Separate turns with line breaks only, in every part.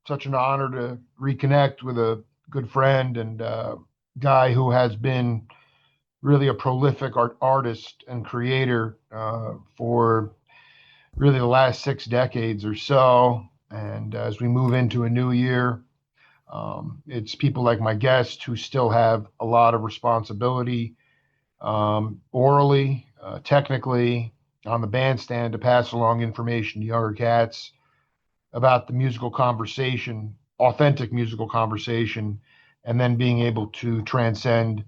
such an honor to reconnect with a good friend and guy who has been really a prolific artist and creator for really the last 6 decades or so. And as we move into a new year, it's people like my guest who still have a lot of responsibility orally, technically, on the bandstand to pass along information to younger cats about the musical conversation, authentic musical conversation, and then being able to transcend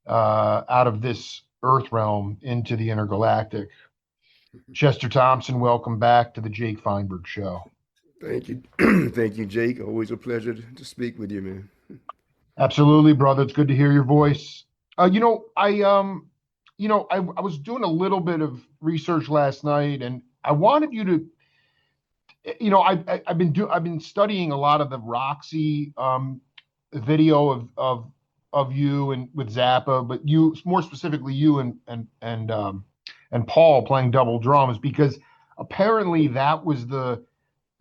out of this earth realm into the intergalactic. Chester Thompson, welcome back to the Jake Feinberg Show.
Thank you. Thank you, Jake. Always a pleasure to speak with you, man.
Absolutely, brother. It's good to hear your voice. I was doing a little bit of research last night, and I wanted you to, I've been studying a lot of the Roxy video of you and with Zappa, but you more specifically you and Paul playing double drums because apparently that was the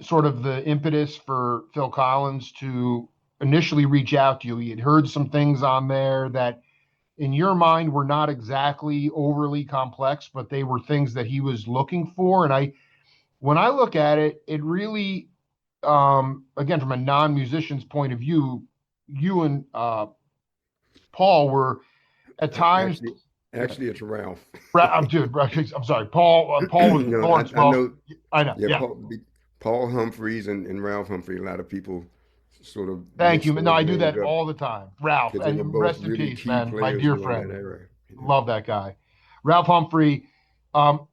sort of the impetus for Phil Collins to initially reach out to you. He had heard some things on there that in your mind were not exactly overly complex, but they were things that he was looking for. And when I look at it, it really, again, from a non-musician's point of view, you and Paul were at times.
Actually, it's Ralph.
I'm sorry, Paul. Paul was
No,
Lawrence.
I know.
I know.
Yeah,
Yeah.
Paul Humphreys and Ralph Humphrey. A lot of people sort of.
Thank you. No, I do that all the time. Ralph,
because they were
and
both
rest in
really
peace,
key
man. My
players
dear
during
friend.
that era.
Love that guy. Ralph Humphrey.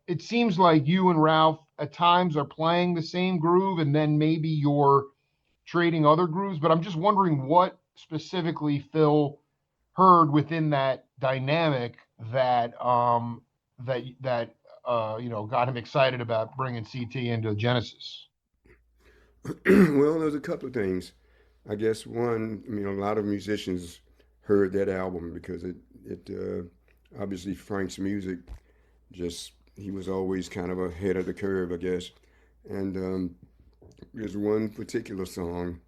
It seems like you and Ralph at times are playing the same groove, and then maybe you're trading other grooves. But I'm just wondering what specifically Phil heard within that dynamic that got him excited about bringing CT into Genesis.
Well, there's a couple of things. I guess one, a lot of musicians heard that album because it obviously Frank's music just he was always kind of ahead of the curve, I guess. And there's one particular song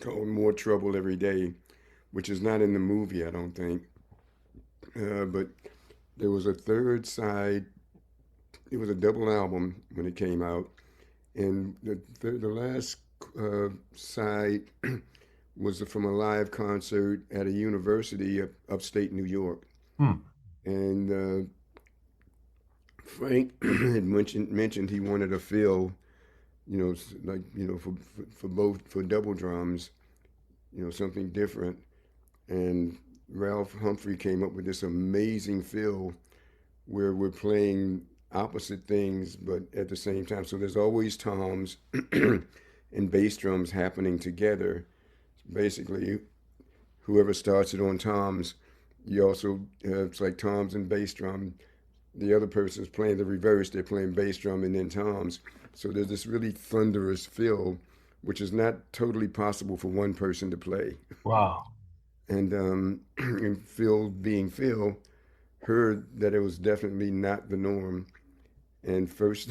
called "More Trouble Every Day," which is not in the movie, I don't think. But there was a third side. It was a double album when it came out, and the last side was from a live concert at a university upstate New York. And Frank had mentioned he wanted a feel, for double drums, something different. And Ralph Humphrey came up with this amazing feel where we're playing opposite things, but at the same time. So there's always toms and bass drums happening together. Basically, whoever starts it on toms, you also it's like toms and bass drum. The other person's playing the reverse; they're playing bass drum and then toms. So there's this really thunderous feel, which is not totally possible for one person to play.
Wow.
And Phil, being Phil, heard that it was definitely not the norm. And first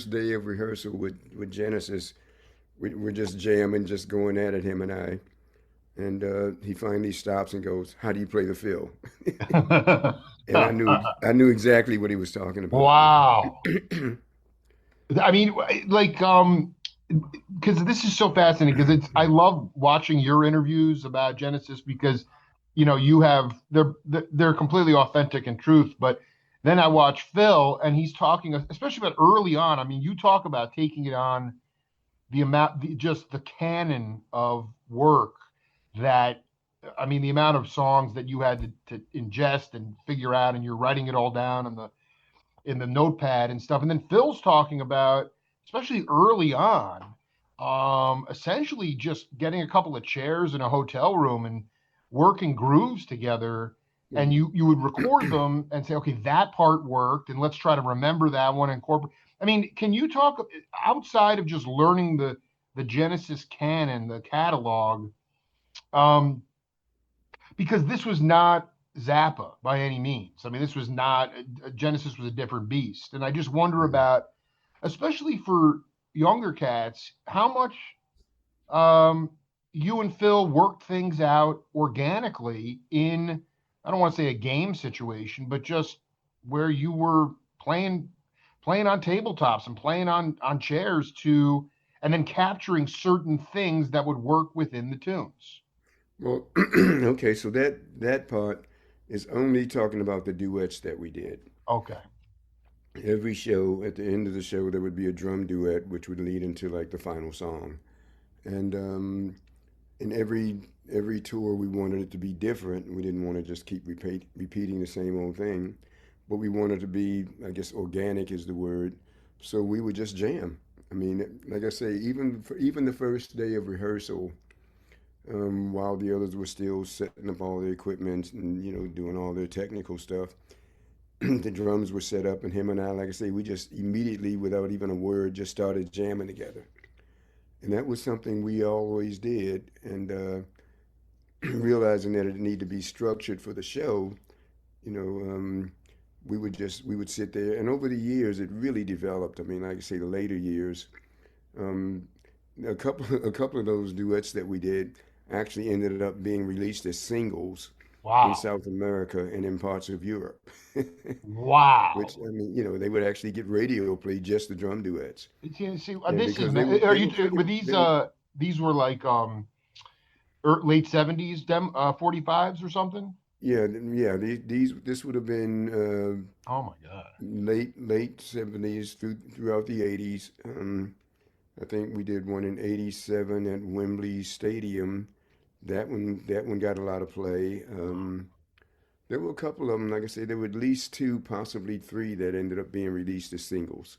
day of rehearsal with Genesis, we're just jamming, just going at it, him and I. And he finally stops and goes, "How do you play the fill?" And I knew exactly what he was talking about.
Wow. I mean, like, because this is so fascinating because I love watching your interviews about Genesis because, they're completely authentic and truth. But then I watch Phil and he's talking, especially about early on. I mean, you talk about taking it on just the canon of work that, I mean, the amount of songs that you had to ingest and figure out, and you're writing it all down in the notepad and stuff. And then Phil's talking about, especially early on, essentially just getting a couple of chairs in a hotel room and working grooves together. And you would record them and say, okay, that part worked, and let's try to remember that one and incorporate. I mean, can you talk outside of just learning the Genesis canon, the catalog? Because this was not Zappa by any means. I mean, this was not Genesis was a different beast, and I just wonder about, especially for younger cats, how much um, you and Phil worked things out organically in, I don't want to say a game situation, but just where you were playing on tabletops and playing on chairs to, and then capturing certain things that would work within the tunes.
Well, okay, so that part is only talking about the duets that we did.
Okay.
Every show, at the end of the show, there would be a drum duet, which would lead into like the final song. And in every tour, we wanted it to be different. We didn't want to just keep repeating the same old thing, but we wanted to be, I guess, organic is the word. So we would just jam. I mean, like I say, even the first day of rehearsal, while the others were still setting up all their equipment and doing all their technical stuff, the drums were set up, and him and I, like I say, we just immediately, without even a word, just started jamming together. And that was something we always did. And realizing that it needed to be structured for the show, you know, we would sit there, and over the years, it really developed. I mean, like I say, the later years, um, a couple of those duets that we did actually ended up being released as singles in
Wow.
South America and in parts of Europe. Which,
Wow.
I mean, they would actually get radio play, just the drum duets.
See,
And
this is,
because
are
they
you,
were pretty
were
they were
these were like, late 70s 45s or something?
yeah, this would have been
Oh my God.
late 70s throughout the 80s. I think we did one in 87 at Wembley Stadium. That one got a lot of play. There were a couple of them, like I said, there were at least two, possibly three, that ended up being released as singles.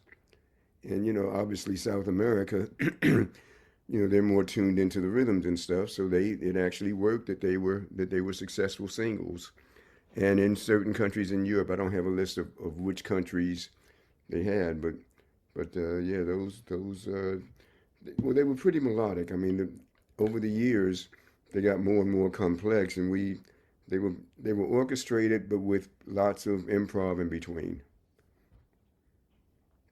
And obviously South America, they're more tuned into the rhythms and stuff, so it actually worked that they were successful singles. And in certain countries in Europe, I don't have a list of which countries they had, but yeah, those well, they were pretty melodic. I mean, over the years, they got more and more complex, and they were orchestrated, but with lots of improv in between.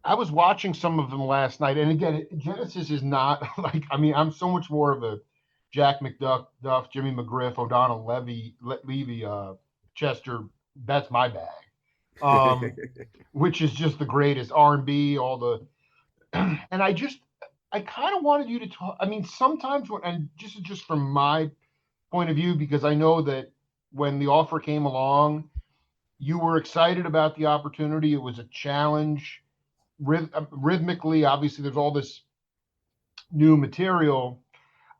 I was watching some of them last night, and again, Genesis is not like, I mean, I'm so much more of a Jack McDuff, Jimmy McGriff, O'Donnell Levy, Chester. That's my bag. Um, which is just the greatest R&B, all the, and I kind of wanted you to talk. I mean, sometimes when, and just from my point of view, because I know that when the offer came along, you were excited about the opportunity. It was a challenge. Rhythmically, obviously, there's all this new material.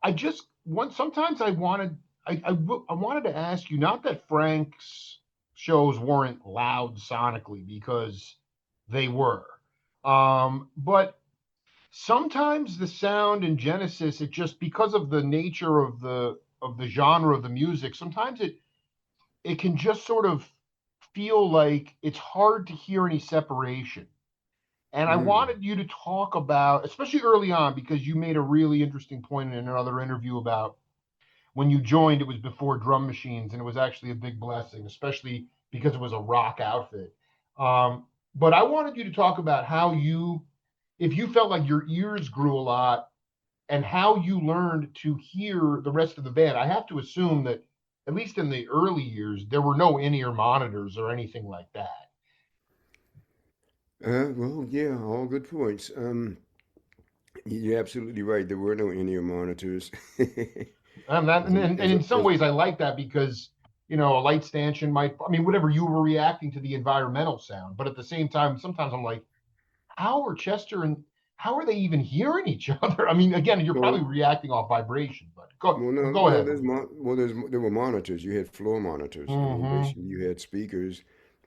I just want sometimes I wanted to ask you, not that Frank's shows weren't loud sonically, because they were, but sometimes the sound in Genesis, it just, because of the nature of the genre of the music, sometimes it can just sort of feel like it's hard to hear any separation. And I
Mm.
wanted you to talk about, especially early on, because you made a really interesting point in another interview about when you joined, it was before drum machines, and it was actually a big blessing, especially because it was a rock outfit. But I wanted you to talk about how if you felt like your ears grew a lot, and how you learned to hear the rest of the band. I have to assume that, at least in the early years, there were no in-ear monitors or anything like that.
Well, yeah, all good points. You're absolutely right. There were no in-ear monitors.
And,
As a,
and, and
as a,
in some
as,
ways, I like that, because a light stanchion might, I mean, whatever, you were reacting to the environmental sound, but at the same time, sometimes I'm like, how are Chester and how are they even hearing each other? I mean, again, you're probably
well,
reacting off vibration, but go
well, no,
go
well,
ahead.
there were monitors. You had floor monitors. I mean,
Mm-hmm.
basically, you had speakers,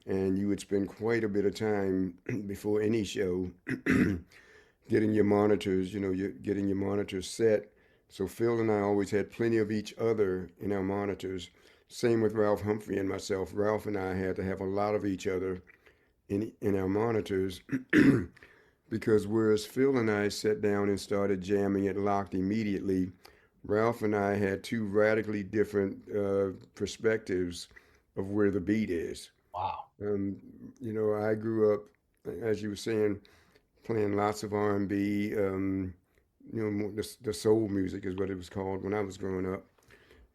and you would spend quite a bit of time before any show getting your monitors. You're getting your monitors set. So Phil and I always had plenty of each other in our monitors. Same with Ralph Humphrey and myself. Ralph and I had to have a lot of each other in our monitors because whereas Phil and I sat down and started jamming it locked immediately, Ralph and I had two radically different perspectives of where the beat is.
Wow.
Um, I grew up, as you were saying, playing lots of R&B. the soul music is what it was called when I was growing up.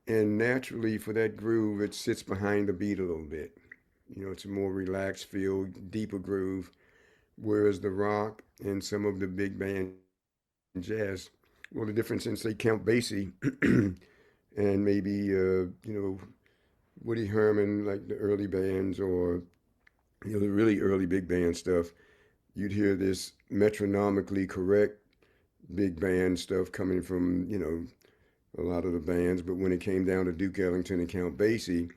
And naturally, for that groove, it sits behind the beat a little bit. It's a more relaxed feel, deeper groove. Whereas the rock and some of the big band jazz, well, the difference in say Count Basie and maybe Woody Herman, like the early bands, or the really early big band stuff, you'd hear this metronomically correct big band stuff coming from a lot of the bands. But when it came down to Duke Ellington and Count Basie,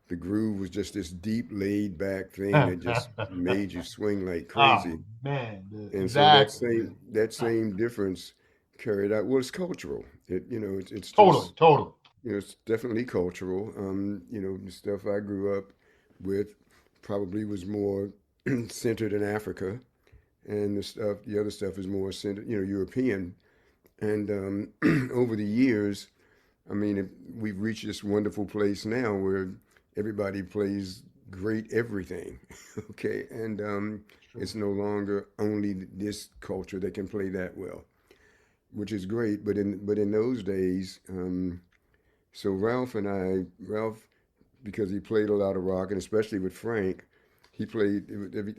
the groove was just this deep, laid back thing that just made you swing like
Oh
crazy.
man,
And so
exactly.
that same difference carried out. Well, it's cultural. It's
Totally,
just
totally.
it's definitely cultural. The stuff I grew up with probably was more centered in Africa, and the other stuff is more centered, European. And over the years, I mean, we've reached this wonderful place now where everybody plays great everything. Okay, and
It's true.
it's no longer only this culture that can play that well, which is great. But in those days, so Ralph, because he played a lot of rock, and especially with Frank, he played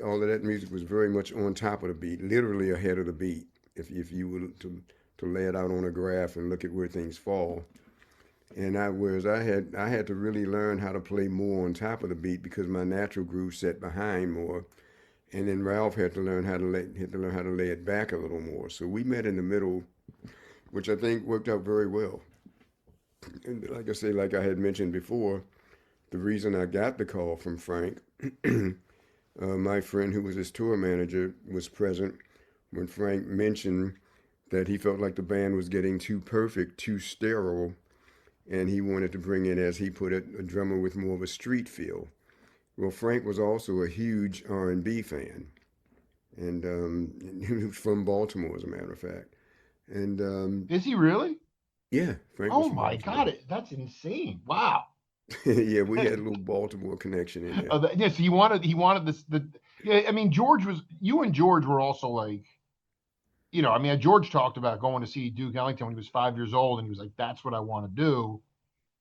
all of that music was very much on top of the beat, literally ahead of the beat. If you were to lay it out on a graph and look at where things fall. And whereas I had to really learn how to play more on top of the beat because my natural groove set behind more, and then Ralph had to learn how to lay it back a little more. So we met in the middle, which I think worked out very well. And like I say, like I had mentioned before, the reason I got the call from Frank, my friend who was his tour manager was present when Frank mentioned that he felt like the band was getting too perfect, too sterile, and he wanted to bring in, as he put it, a drummer with more of a street feel. Well, Frank was also a huge R&B fan, and he was from Baltimore, as a matter of fact. And
Is he really?
yeah, Frank was
Oh
from
my
Baltimore.
God, that's insane. Wow.
Yeah, we had a little Baltimore connection in there.
Yes, he wanted this. Yeah, I mean, you and George were also like, I mean, George talked about going to see Duke Ellington when he was 5 years old, and he was like, "That's what I want to do."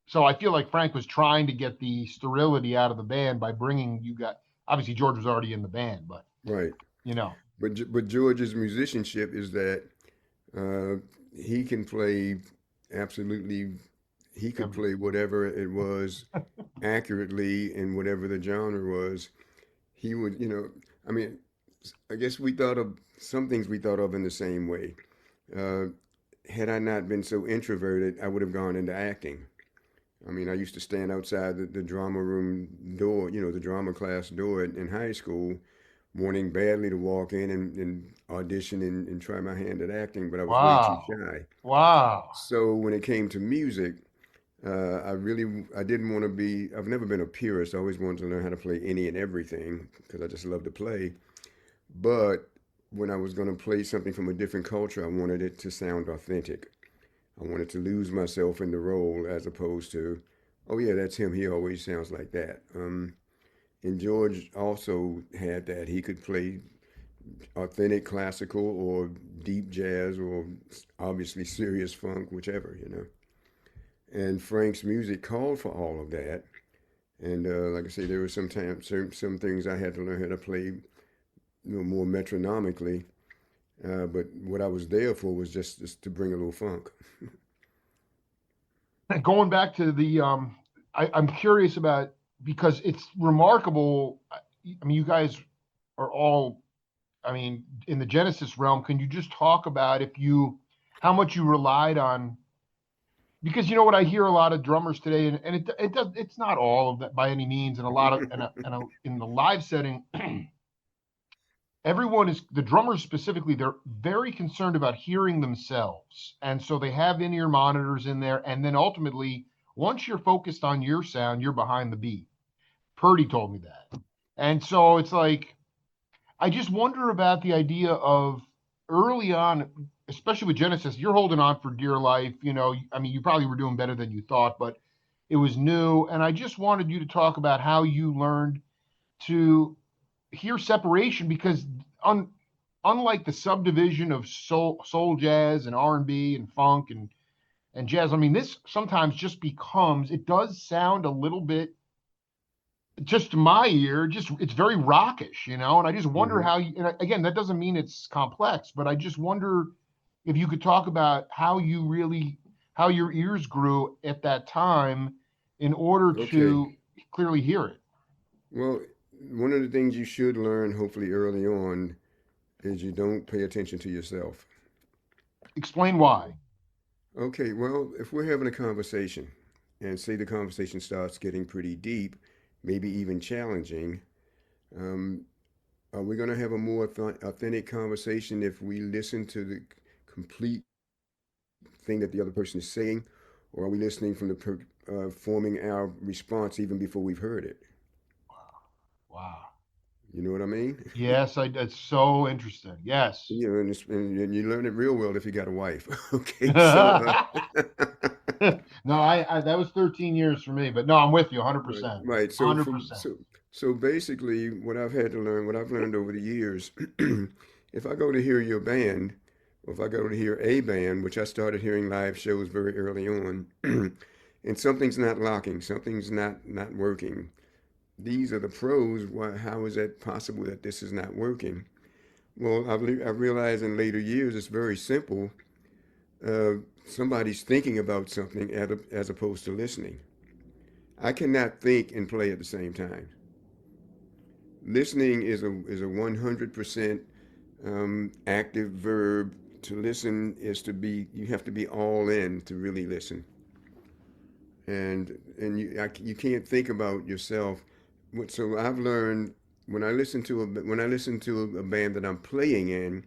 So I feel like Frank was trying to get the sterility out of the band by bringing you guys. Obviously, George was already in the band, but
Right.
you know,
But George's musicianship is that uh, he can play absolutely. He could
everything.
play whatever it was accurately in whatever the genre was. He would, I mean, I guess we thought of some things we thought of in the same way. Uh, had I not been so introverted, I would have gone into acting. I mean, I used to stand outside the drama room door, the drama class door in high school, wanting badly to walk in and audition and try my hand at acting, but I was way too
Wow,
shy.
wow.
So when it came to music, I didn't want to be. I've never been a purist. I always wanted to learn how to play any and everything because I just love to play. But when I was going to play something from a different culture, I wanted it to sound authentic. I wanted to lose myself in the role as opposed to, oh yeah, that's him. He always sounds like that. And George also had that. He could play authentic classical or deep jazz or obviously serious funk, whichever. And Frank's music called for all of that. And like I say, there were some things I had to learn how to play, more metronomically. But what I was there for was just to bring a little funk.
Going back to I'm curious about because it's remarkable. I mean, you guys are all, I mean, in the Genesis realm. Can you just talk about how much you relied on? Because you know what, I hear a lot of drummers today, and it's not all of that by any means, and a lot of in the live setting, everyone is the drummers specifically. They're very concerned about hearing themselves, and so they have in-ear monitors in there, and then ultimately, once you're focused on your sound, you're behind the beat. Purdy told me that, and so it's like I just wonder about the idea of early on, especially with Genesis, you're holding on for dear life. I mean, you probably were doing better than you thought, but it was new. And I just wanted you to talk about how you learned to hear separation because unlike the subdivision of soul jazz and R&B and funk and jazz. I mean, this sometimes just becomes, it does sound a little bit, just to my ear, just it's very rockish, you know. And I just wonder
Hmm.
how you, and again, that doesn't mean it's complex, but I just wonder if you could talk about how you really, how your ears grew at that time in order
Okay.
to clearly hear it.
Well, one of the things you should learn, hopefully early on, is you don't pay attention to yourself.
Explain why.
Okay, well, if we're having a conversation and say the conversation starts getting pretty deep, maybe even challenging, um, are we going to have a more authentic conversation if we listen to the complete thing that the other person is saying, or are we listening from forming our response even before we've heard it?
Wow.
You know what I mean?
Yes, that's so interesting. Yes.
You know, and you learn it real well if you got a wife. Okay, so
No, I that was 13 years for me, but no, I'm with you
right,
100%.
right. So from
100%.
so basically, what I've had to learn, what I've learned over the years, if I go to hear your band, or if I go to hear a band, which I started hearing live shows very early on, and something's not locking, something's not working. These are the pros. Why? How is that possible that this is not working? Well, I've realized in later years it's very simple. Uh, Somebody's thinking about something as opposed to listening. I cannot think and play at the same time. Listening is a 100% active verb. To listen is to be, you have to be all in to really listen, and you can't think about yourself. So I've learned when I listen to a band that I'm playing in,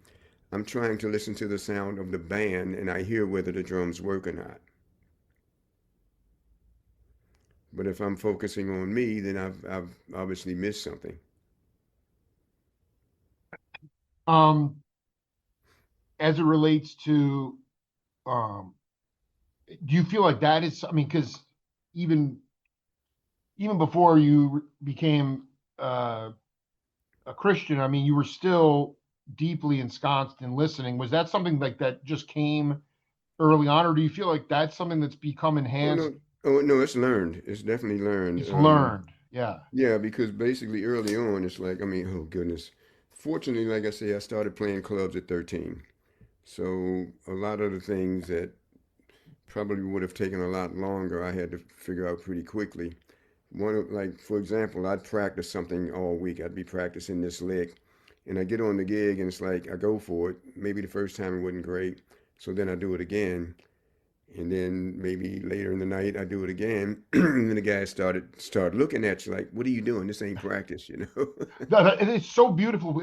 I'm trying to listen to the sound of the band and I hear whether the drums work or not. But if I'm focusing on me, then I've obviously missed something.
Um, as it relates to, um, do you feel like that is, I mean, because even even before you became uh, a Christian, I mean, you were still deeply ensconced in listening. Was that something like that just came early on, or do you feel like that's something that's become
Oh
enhanced?
no, oh no, it's learned. It's definitely learned.
It's learned. Yeah.
Yeah, because basically early on, it's like, I mean, oh goodness. Fortunately, like I say, I started playing clubs at 13. So a lot of the things that probably would have taken a lot longer, I had to figure out pretty quickly. Like, for example, I'd practice something all week. I'd be practicing this lick, and I get on the gig, and it's like I go for it. Maybe the first time it wasn't great, so then I do it again, and then maybe later in the night I do it again. And then the guys start looking at you like, "What are you doing? This ain't practice, you know?"
It's so beautiful.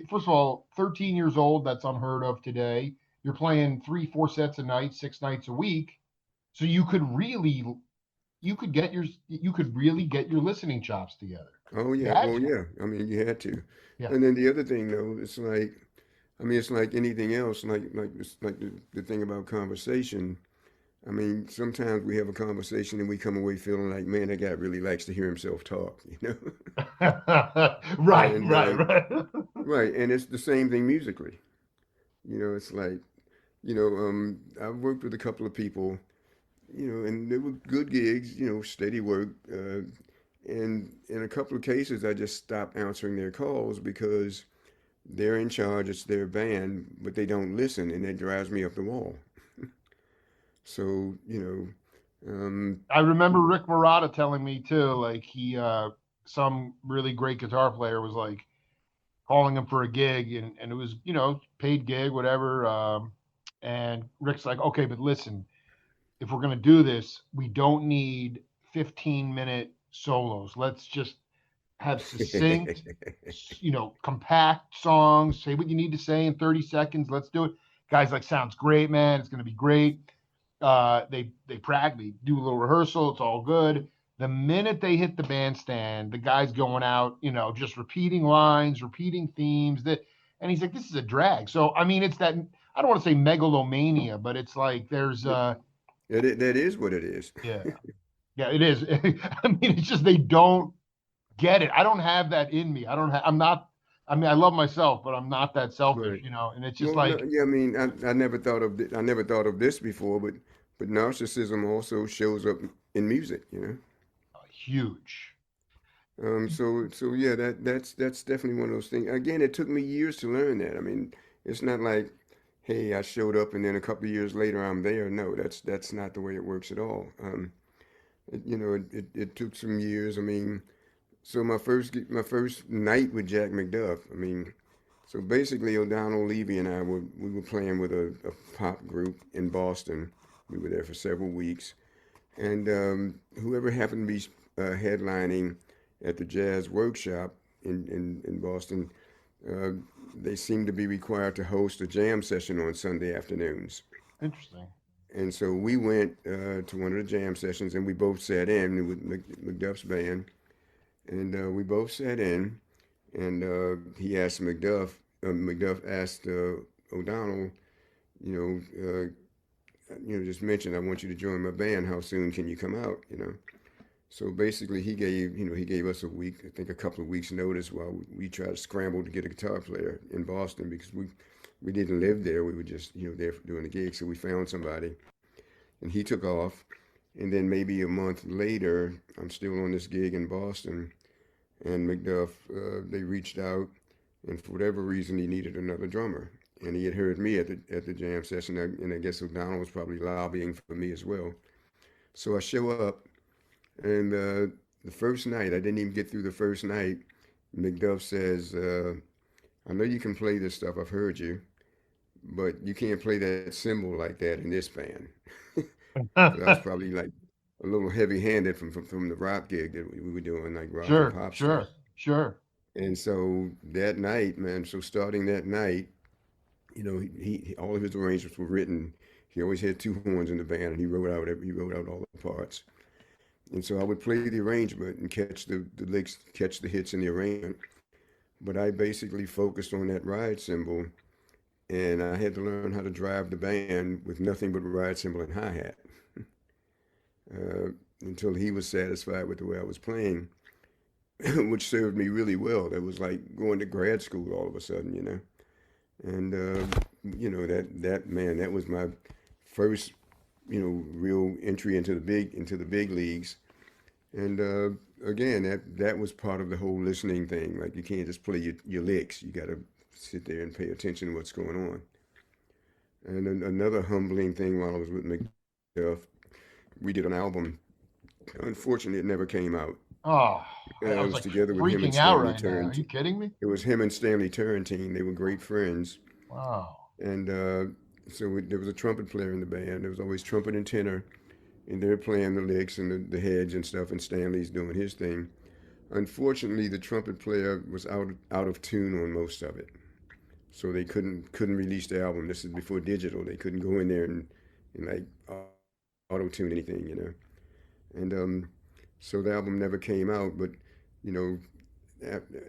First of all, 13 years old. That's unheard of today. You're playing three, four sets a night, 6 nights a week. So you could really get your listening chops together.
Oh
You
yeah,
had
well
to.
yeah. I mean, you had to.
Yeah.
And then the other thing though, it's like, I mean, it's like anything else. Like the thing about conversation. I mean, sometimes we have a conversation and we come away feeling like, man, that guy really likes to hear himself talk, you know?
Right,
And
right, right.
right, and it's the same thing musically. You know, it's like, I've worked with a couple of people, and they were good gigs, steady work. And in a couple of cases, I just stopped answering their calls because they're in charge, it's their band, but they don't listen, and that drives me up the wall. So,
I remember Rick Marotta telling me too, like some really great guitar player was like calling him for a gig and it was, paid gig, whatever. And Rick's like, okay, but listen, if we're gonna do this, we don't need 15-minute solos. Let's just have succinct, compact songs. Say what you need to say in 30 seconds. Let's do it. Guys like, sounds great, man. It's gonna be great. They practically do a little rehearsal. It's all good. The minute they hit the bandstand, the guy's going out, just repeating lines, repeating themes. And he's like, this is a drag. So I mean, it's that, I don't want to say megalomania, but it's like there's
that is what it is.
yeah, yeah, it is. I mean, it's just they don't get it. I don't have that in me. I don't have. I'm not. I mean, I love myself, but I'm not that selfish,
Right.
and it's just
Well, no,
like
yeah, I mean, I never thought of I never thought of this before, but narcissism also shows up in music, you know.
huge.
So yeah, that's definitely one of those things. Again, it took me years to learn that. I mean, it's not like, hey, I showed up and then a couple of years later I'm there. No, that's not the way it works at all. It took some years. I mean, so my first night with Jack McDuff. I mean, so basically O'Donnell Levy and we were playing with a pop group in Boston. We were there for several weeks, and whoever happened to be headlining at the Jazz Workshop in Boston, uh, they seemed to be required to host a jam session on Sunday afternoons.
Interesting.
And so we went to one of the jam sessions, and we both sat in with McDuff's band, and we both sat in, and he asked McDuff asked O'Donnell, you just mentioned I want you to join my band. How soon can you come out? So basically, he gave us a week, I think a couple of weeks notice while we tried to scramble to get a guitar player in Boston because we didn't live there. We were just, there for doing the gig. So we found somebody and he took off. And then maybe a month later, I'm still on this gig in Boston and McDuff, they reached out and for whatever reason, he needed another drummer. And he had heard me at the jam session, and I guess O'Donnell was probably lobbying for me as well. So I show up, and the first night, I didn't even get through the first night. McDuff says, I know you can play this stuff, I've heard you, but you can't play that cymbal like that in this band. Because I was probably like a little heavy handed from the rock gig that we were doing, like rock and
Sure,
pop stuff.
sure, sure.
And so that night, man, so starting that night, all of his arrangements were written. He always had two horns in the band, and he wrote out all the parts. And so I would play the arrangement and catch the licks, catch the hits in the arrangement. But I basically focused on that ride cymbal, and I had to learn how to drive the band with nothing but a ride cymbal and hi hat uh, until he was satisfied with the way I was playing, which served me really well. That was like going to grad school all of a sudden. And that man, that was my first real entry into the big leagues. And again, that was part of the whole listening thing. Like you can't just play your licks. You got to sit there and pay attention to what's going on. And another humbling thing while I was with McDuff, we did an album. Unfortunately, it never came out.
Oh, I
I
was
was
like
together with him and
freaking out
Stanley
right now. Are you
Turrentine.
kidding me?
It was him and Stanley Turrentine. They were great friends.
Wow.
And there was a trumpet player in the band. There was always trumpet and tenor, and they're playing the licks and the heads and stuff, and Stanley's doing his thing. Unfortunately, the trumpet player was out of tune on most of it, so they couldn't release the album. This is before digital. They couldn't go in there and like auto tune anything. And so the album never came out. But you know,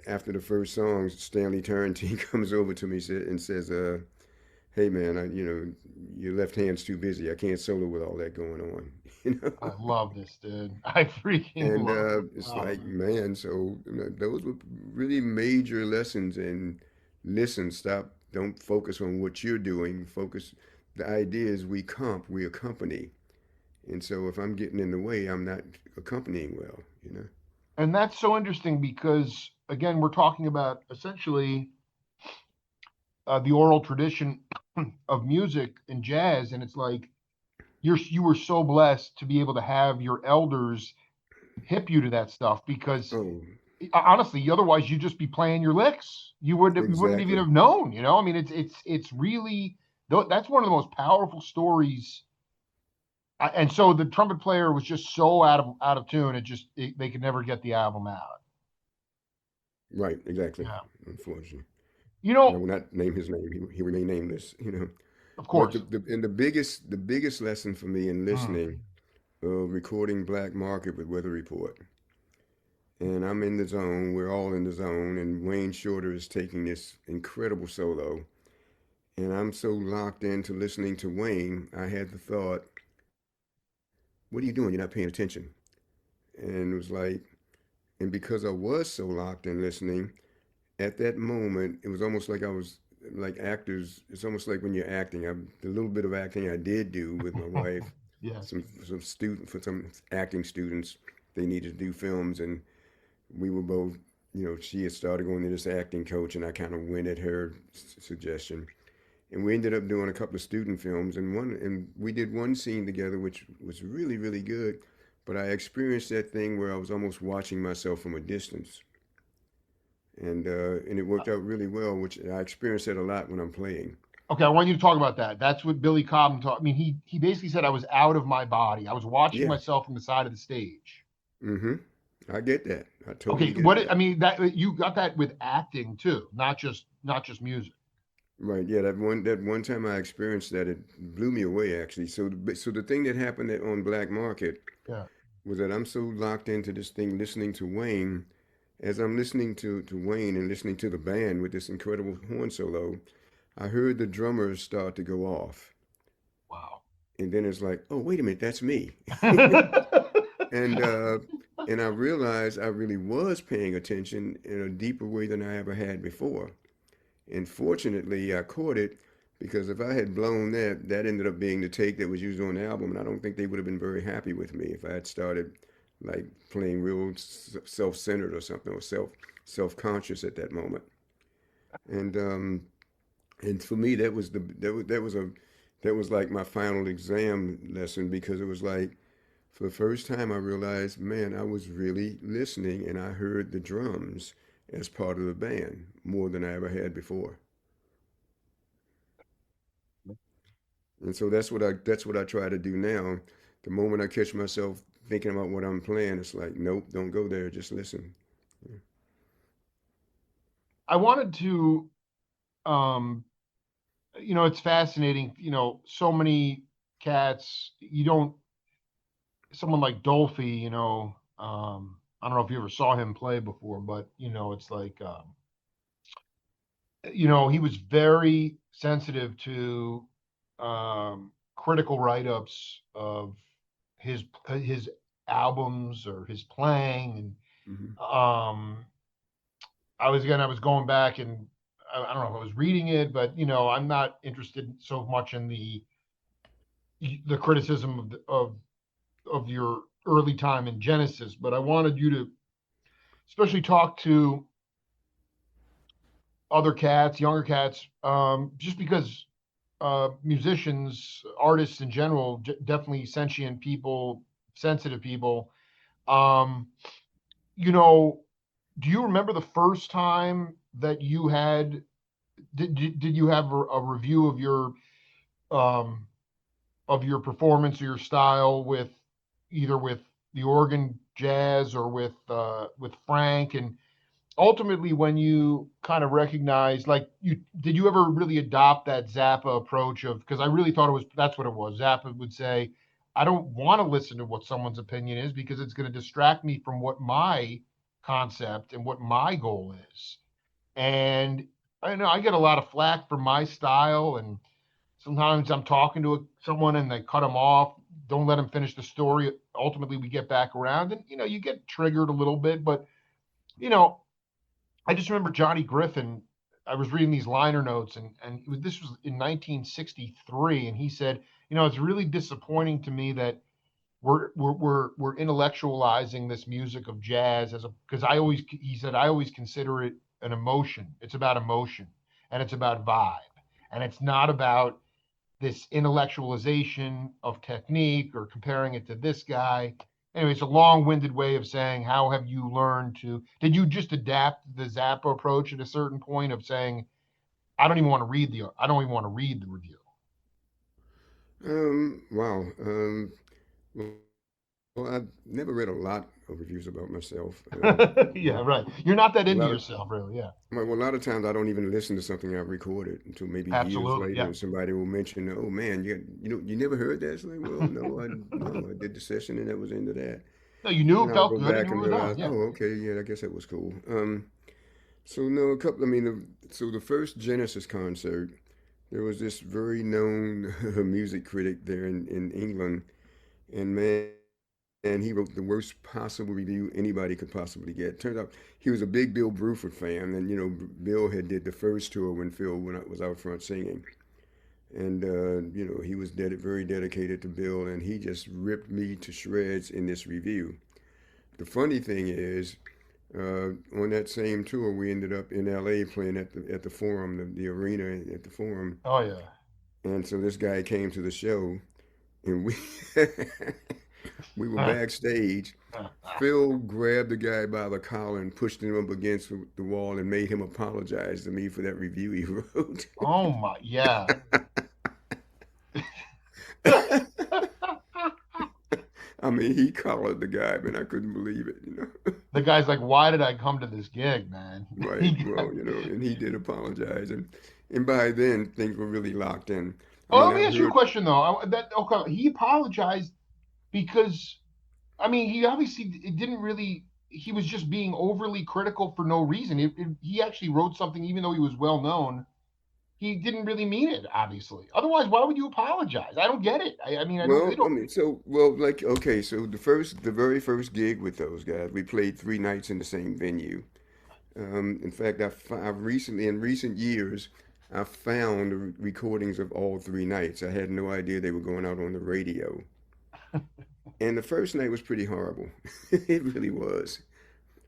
after the first song, Stanley Turrentine comes over to me and says, "Hey man, your left hand's too busy. I can't solo with all that going on." You know.
I love this, dude. I freaking
And
love
it's
wow.
like, man, so those were really major lessons. And listen, stop, don't focus on what you're doing. Focus. The idea is we accompany. And so if I'm getting in the way, I'm not accompanying well.
And that's so interesting because again, we're talking about essentially the oral tradition of music and jazz, and it's like you were so blessed to be able to have your elders hip you to that stuff because
Oh,
honestly, otherwise you'd just be playing your licks. You wouldn't even
exactly.
have known. I mean, it's really that's one of the most powerful stories. And so the trumpet player was just so out of tune. They could never get the album out.
Right, exactly.
Yeah,
Unfortunately.
you
And I
know,
will not name his name. He remain nameless.
of
But
course.
the biggest lesson for me in
Mm.
listening, recording Black Market with Weather Report. And I'm in the zone. We're all in the zone. And Wayne Shorter is taking this incredible solo. And I'm so locked into listening to Wayne, I had the thought, what are you doing? You're not paying attention. And it was like, and because I was so locked in listening, at that moment, it was almost like I was like actors. It's almost like when you're acting. The little bit of acting I did do with my wife,
Yeah.
some acting students, they needed to do films, and we were both, she had started going to this acting coach, and I kind of went at her suggestion, and we ended up doing a couple of student films, and we did one scene together, which was really really good. But I experienced that thing where I was almost watching myself from a distance, and it worked out really well, which I experience that a lot when I'm playing.
Okay, I want you to talk about that. That's what Billy Cobham taught. I mean, he basically said I was out of my body. I was watching
Yeah.
myself from the side of the stage.
Mm-hmm. I get that. I totally
Okay,
get
what
that.
I mean that you got that with acting too, not just music.
Right. Yeah. That one time I experienced that, it blew me away actually. So the thing that happened on Black Market
Yeah.
was that I'm so locked into this thing, listening to Wayne. As I'm listening to Wayne and listening to the band with this incredible horn solo, I heard the drummers start to go off,
Wow.
and then it's like, oh wait a minute, that's me. And I realized I really was paying attention in a deeper way than I ever had before. And fortunately, I caught it, because if I had blown that, that ended up being the take that was used on the album, and I don't think they would have been very happy with me if I had started like playing real self-centered or something, or self-conscious at that moment. And for me, that was like my final exam lesson, because it was like, for the first time, I realized, man, I was really listening, and I heard the drums as part of the band more than I ever had before. And so that's what I try to do now. The moment I catch myself thinking about what I'm playing, it's like, nope, don't go there. Just listen.
I wanted to um it's fascinating, so many cats, you don't someone like Dolphy, I don't know if you ever saw him play before, but it's like he was very sensitive to critical write-ups of his albums or his playing, and
Hmm.
I was going back, and I don't know if I was reading it, but I'm not interested so much in the criticism of your early time in Genesis, but I wanted you to especially talk to other cats, younger cats, just because musicians, artists in general, definitely sentient people, sensitive people. Um, you know, do you remember the first time that you had did you have a review um, of your performance or your style with either with the organ jazz or with Frank, and ultimately when you kind of recognize, like, you did you ever really adopt that Zappa approach of, because I really thought it was that's what it was. Zappa would say, I don't want to listen to what someone's opinion is because it's going to distract me from what my concept and what my goal is. And I know I get a lot of flack for my style, and sometimes I'm talking to someone and they cut them off, don't let them finish the story. Ultimately we get back around, and you get triggered a little bit, but you know I just remember Johnny Griffin. I was reading these liner notes, and this was in 1963, and he said, it's really disappointing to me that we're intellectualizing this music of jazz as a because I always he said I always consider it an emotion. It's about emotion, and it's about vibe, and it's not about this intellectualization of technique or comparing it to this guy. Anyway, it's a long-winded way of saying, how have you learned to? Did you just adapt the Zappa approach at a certain point of saying, I don't even want to read the review.
Wow. Well, I've never read a lot of reviews about myself.
Yeah, right. You're not that
A
into
lot of
yourself, really. Yeah,
Well, a lot of times I don't even listen to something I've recorded until maybe years
absolutely.
later,
Yeah.
and somebody will mention, "Oh man, you never heard that?" It's like, well, no, I did the session, and that was the end of that.
No, you knew
Then
it
I'll
felt
go
good and
back
you
and
were done.
realize,
Yeah.
oh, okay, yeah, I guess that was cool. So no, a couple. I mean, so the first Genesis concert, there was this very known music critic there in England, and man. and he wrote the worst possible review anybody could possibly get. Turned out he was a big Bill Bruford fan, and Bill had did the first tour when Phil was out front singing, and he was very dedicated to Bill, and he just ripped me to shreds in this review. The funny thing is, on that same tour, we ended up in L.A. playing at the Forum, the arena at the Forum,
Oh yeah.
and so this guy came to the show, and we we were backstage. Phil grabbed the guy by the collar and pushed him up against the wall and made him apologize to me for that review he wrote.
Oh my, yeah.
I mean, he collared the guy, but I couldn't believe it.
The guy's like, why did I come to this gig, man?
Right. Well, and he did apologize, and by then things were really locked in. I
Oh,
mean,
let me
I've
ask you a
heard.
question though. Okay, he apologized because, I mean, he obviously it didn't really. He was just being overly critical for no reason. He actually wrote something, even though he was well known. He didn't really mean it, obviously. Otherwise, why would you apologize? I don't get it. I mean, I don't really
Well, I
don't.
mean, like, okay, so the very first gig with those guys, we played 3 nights in the same venue. In fact, I've recently, in recent years, I found recordings of all 3 nights. I had no idea they were going out on the radio. And the first night was pretty horrible. It really was,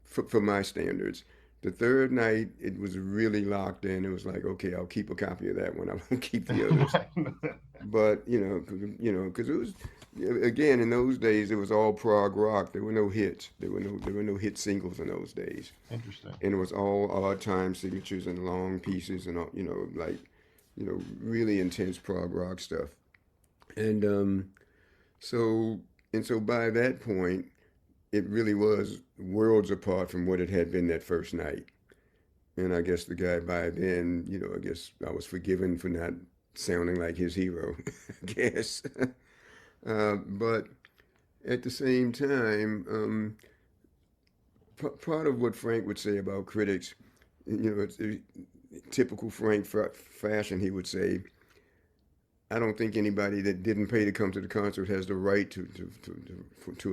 for my standards. The third night, it was really locked in. It was like, okay, I'll keep a copy of that one. I won't keep the others. But because it was, again, in those days it was all prog rock. There were no hits. There were no hit singles in those days,
Interesting.
and it was all odd time signatures and long pieces and all, like really intense prog rock stuff. And so so by that point, it really was worlds apart from what it had been that first night. And I guess the guy by then, I guess I was forgiven for not sounding like his hero, I guess. But at the same time, part of what Frank would say about critics, it's typical Frank fashion, he would say, I don't think anybody that didn't pay to come to the concert has the right to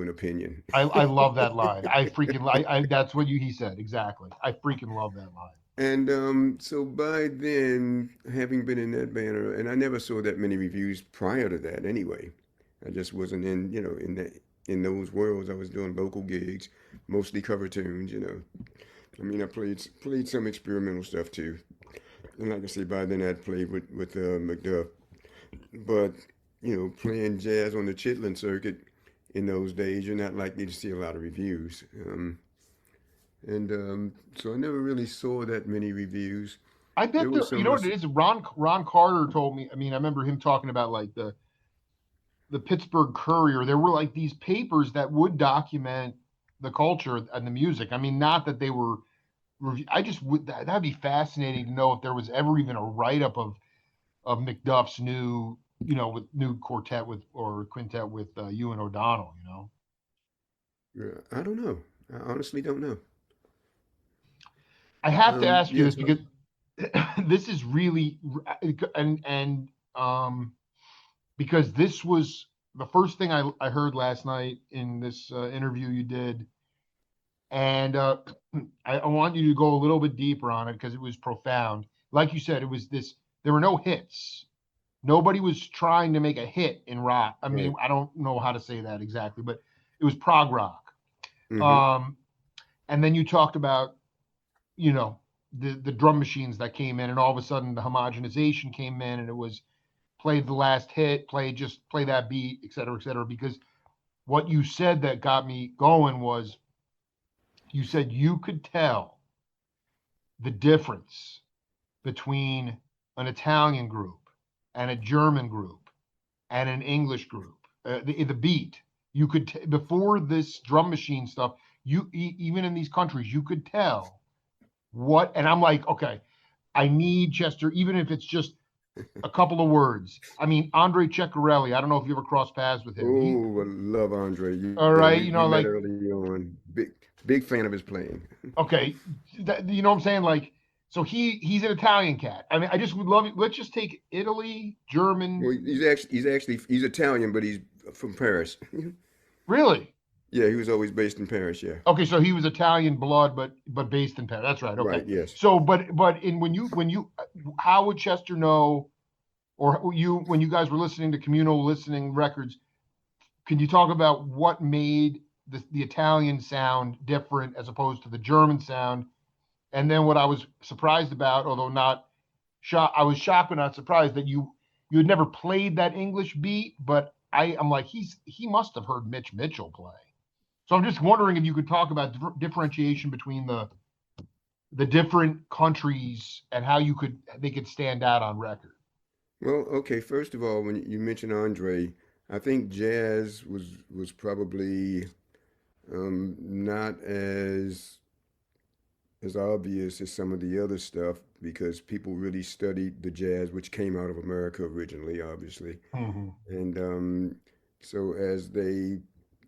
an opinion.
I love that line. I freaking that's what he said exactly. I freaking love that line.
And so by then, having been in that banner, and I never saw that many reviews prior to that anyway. I just wasn't in those worlds. I was doing local gigs, mostly cover tunes. I mean, I played some experimental stuff too. And like I say, by then I'd played with McDuff. But, playing jazz on the Chitlin circuit in those days, you're not likely to see a lot of reviews. And so I never really saw that many reviews.
I
There
bet
was
you
some,
know what it is. Ron Carter told me. I mean, I remember him talking about like the Pittsburgh Courier. There were like these papers that would document the culture and the music. I mean, not that they were. I just would that'd be fascinating to know if there was ever even a write up of McDuff's new with new quartet with or quintet with Ewan O'Donnell.
I don't know. I honestly don't know.
I have to ask you
Yeah,
this
so,
because this is really and because this was the first thing I heard last night in this interview you did, and I want you to go a little bit deeper on it because it was profound. Like you said, it was this. There were no hits. Nobody was trying to make a hit in rock. I mean,
right.
I don't know how to say that exactly, but it was prog rock.
Mm-hmm.
Um, and then you talked about the drum machines that came in, and all of a sudden the homogenization came in, and it was play the last hit, play that beat, et cetera, et cetera. Because what you said that got me going was you said you could tell the difference between an Italian group and a German group and an English group. The beat you could before this drum machine stuff. Even in these countries, you could tell what. And I'm like, okay, I need Chester, even if it's just a couple of words. I mean, Andre Ceccarelli. I don't know if you ever crossed paths with him.
Oh, I love Andre.
All
Yeah,
right,
we met
like,
early on. Big fan of his playing.
okay, you know what I'm saying? Like, so he's an Italian cat. I mean, I just would love it. Let's just take Italy, German.
Well, he's Italian, but he's from Paris.
Really?
Yeah, he was always based in Paris. Yeah.
Okay, so he was Italian blood, but based in Paris. That's right. Okay.
Right. Yes.
So, but in when you how would Chester know, or you when you guys were listening to communal listening records? Can you talk about what made the Italian sound different as opposed to the German sound? And then what I was surprised about, although not shocked, I was shocked but not surprised that you had never played that English beat, but I'm like he must have heard Mitch Mitchell play. So I'm just wondering if you could talk about differentiation between the different countries and how they could stand out on record.
Well, okay. First of all, when you mentioned Andre, I think jazz was probably not as obvious as some of the other stuff because people really studied the jazz, which came out of America originally, obviously.
Mm-hmm.
And so as they,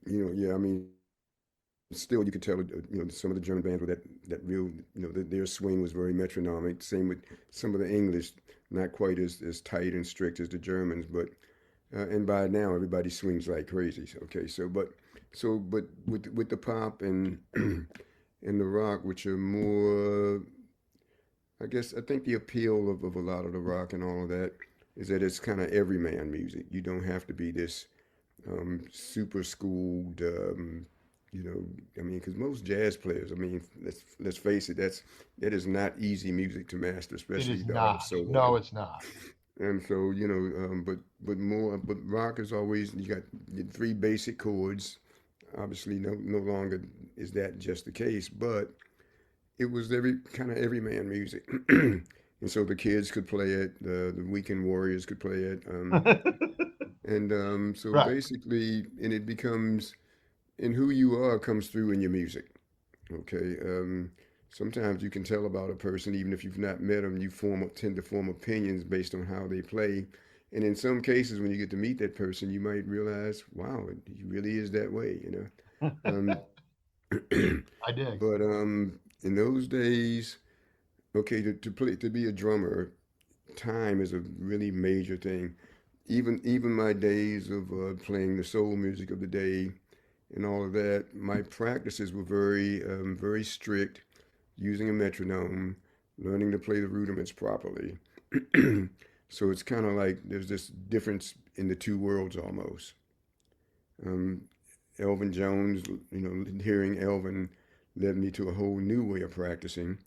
yeah, I mean, still you could tell, some of the German bands with that real, their swing was very metronomic. Same with some of the English, not quite as tight and strict as the Germans, but and by now everybody swings like crazy. Okay, but with the pop and and the rock, which are more, I think the appeal of a lot of the rock and all of that is that it's kind of everyman music. You don't have to be this super schooled, I mean, because most jazz players, I mean, let's face it, that is not easy music to master,
It
especially
is
the art of
not. No,
soloing.
it's not.
And so, but rock is always you got your three basic chords. Obviously, no longer is that just the case, but it was every kind of everyman music, and so the kids could play it, the weekend warriors could play it, and so
Right.
basically, and it becomes, and who you are comes through in your music. Okay. Sometimes you can tell about a person even if you've not met them. You tend to form opinions based on how they play, and in some cases, when you get to meet that person, you might realize, wow, he really is that way. Um,
I dig.
but in those days, okay, to be a drummer, time is a really major thing. Even my days of playing the soul music of the day and all of that, my practices were very strict, using a metronome, learning to play the rudiments properly. So it's kind of like there's this difference in the two worlds almost. Um, Elvin Jones, hearing Elvin led me to a whole new way of practicing